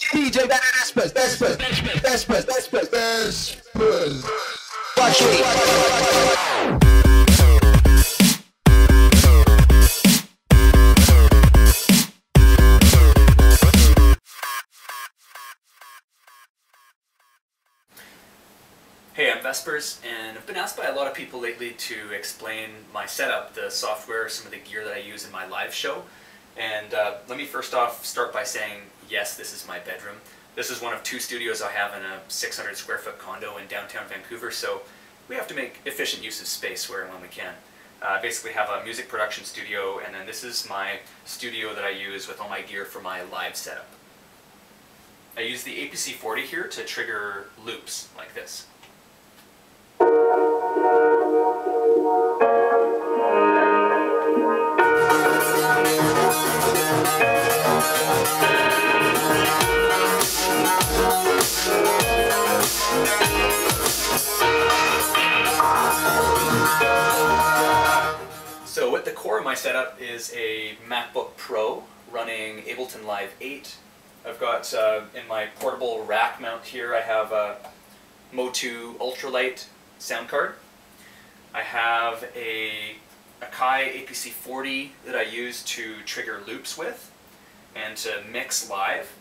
DJ Vespers, Vespers, Vespers, Vespers, Vespers. Watch me. Hey, I'm Vespers, and I've been asked by a lot of people lately to explain my setup, the software, some of the gear that I use in my live show. And let me first off start by saying, yes, this is my bedroom. This is one of two studios I have in a 600 square foot condo in downtown Vancouver, so we have to make efficient use of space where and when we can. I basically have a music production studio, and then this is my studio that I use with all my gear for my live setup. I use the APC40 here to trigger loops like this. So at the core of my setup is a MacBook Pro running Ableton Live 8. I've got in my portable rack mount here, I have a Mo2 ultralight sound card. I have a Akai APC40 that I use to trigger loops with and to mix live.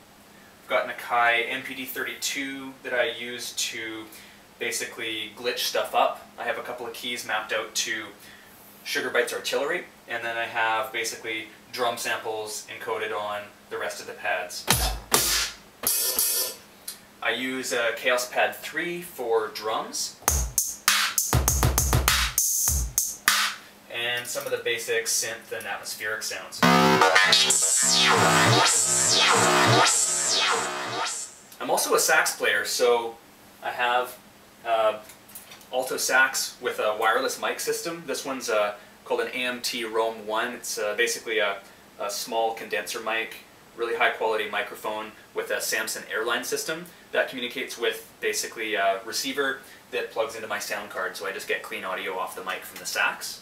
I've got an Akai MPD32 that I use to basically glitch stuff up. I have a couple of keys mapped out to Sugar Bytes Artillery, and then I have basically drum samples encoded on the rest of the pads. I use a Chaos Pad 3 for drums, and some of the basic synth and atmospheric sounds. I'm also a sax player, so I have alto sax with a wireless mic system. This one's called an AMT Roam 1. It's basically a small condenser mic, really high quality microphone with a Samsung Airline system that communicates with basically a receiver that plugs into my sound card, so I just get clean audio off the mic from the sax.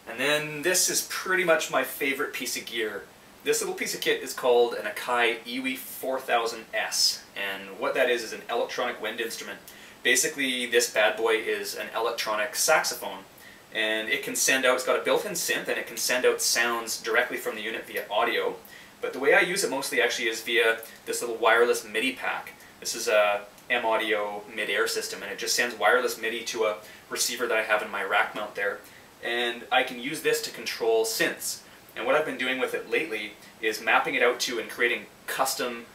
And then this is pretty much my favorite piece of gear. This little piece of kit is called an Akai Iwi 4000S, and what that is an electronic wind instrument. Basically, this bad boy is an electronic saxophone, and it can send out, it's got a built-in synth, and it can send out sounds directly from the unit via audio. But the way I use it mostly actually is via this little wireless Midi pack. This is a M-Audio mid-air system, and it just sends wireless Midi to a receiver that I have in my rack mount there. And I can use this to control synths. And what I've been doing with it lately is mapping it out to and creating custom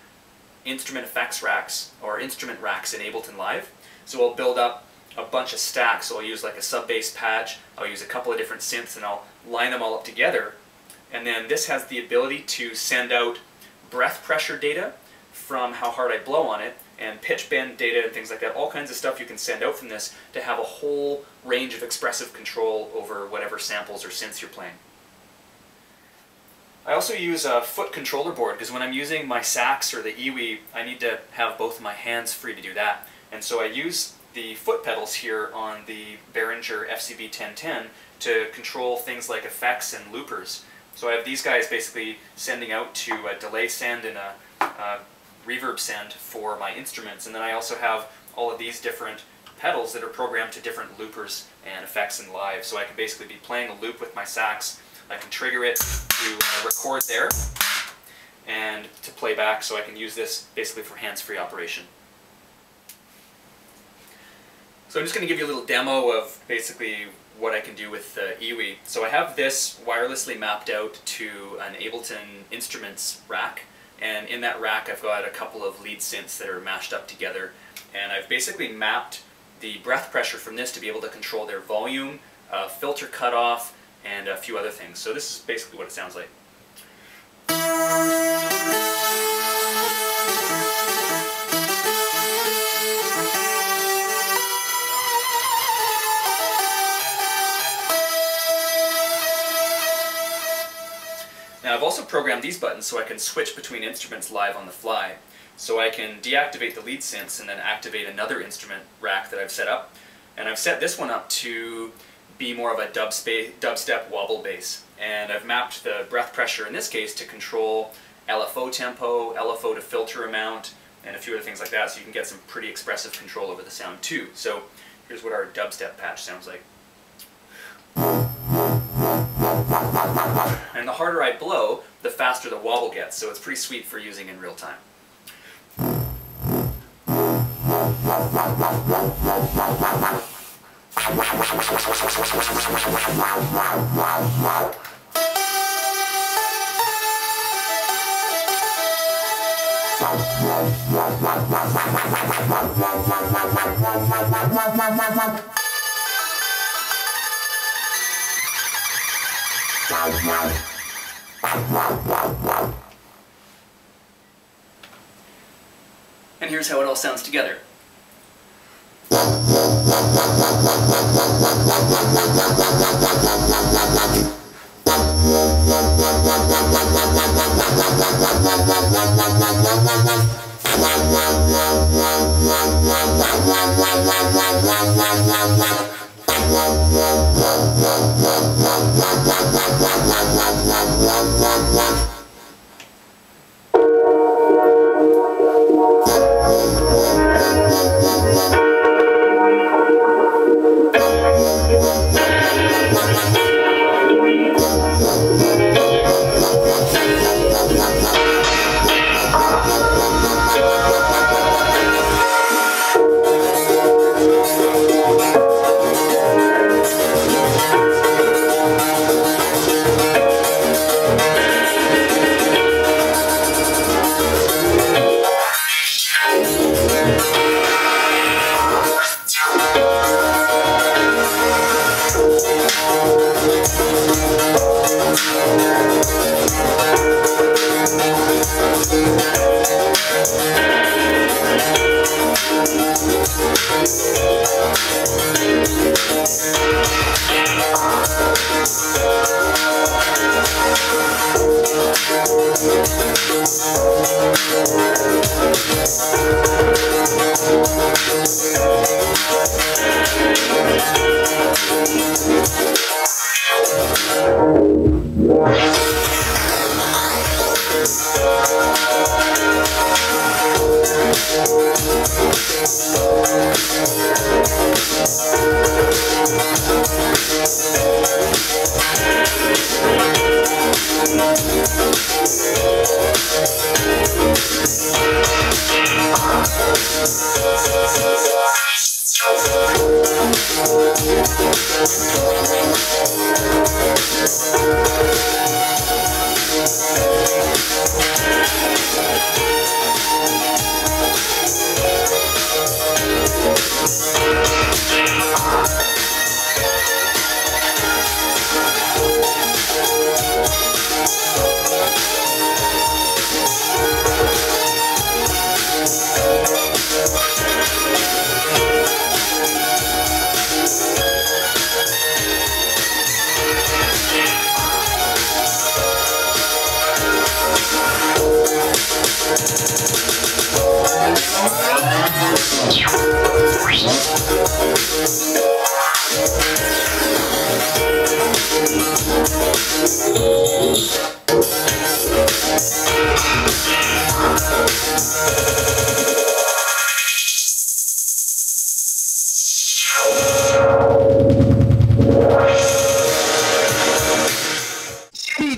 instrument effects racks, or instrument racks in Ableton Live. So I'll build up a bunch of stacks. So I'll use like a sub-bass patch, I'll use a couple of different synths, and I'll line them all up together. And then this has the ability to send out breath pressure data from how hard I blow on it, and pitch bend data and things like that. All kinds of stuff you can send out from this to have a whole range of expressive control over whatever samples or synths you're playing. I also use a foot controller board, because when I'm using my sax or the Iwi, I need to have both of my hands free to do that. And so I use the foot pedals here on the Behringer FCB 1010 to control things like effects and loopers. So I have these guys basically sending out to a delay send and a reverb send for my instruments, and then I also have all of these different pedals that are programmed to different loopers and effects in live. So I can basically be playing a loop with my sax, I can trigger it to record there and to play back, so I can use this basically for hands-free operation. So I'm just going to give you a little demo of basically what I can do with the Iwi. So I have this wirelessly mapped out to an Ableton Instruments rack, and in that rack I've got a couple of lead synths that are mashed up together, and I've basically mapped the breath pressure from this to be able to control their volume, filter cutoff, and a few other things. So this is basically what it sounds like. Now I've also programmed these buttons so I can switch between instruments live on the fly. So I can deactivate the lead synths and then activate another instrument rack that I've set up. And I've set this one up to be more of a dubstep wobble bass. And I've mapped the breath pressure in this case to control LFO tempo, LFO to filter amount, and a few other things like that, so you can get some pretty expressive control over the sound too. So here's what our dubstep patch sounds like. And the harder I blow, the faster the wobble gets, so it's pretty sweet for using in real time. And here's how it all sounds together.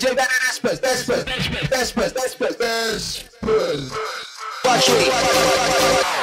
DJ Vespers. Watch me.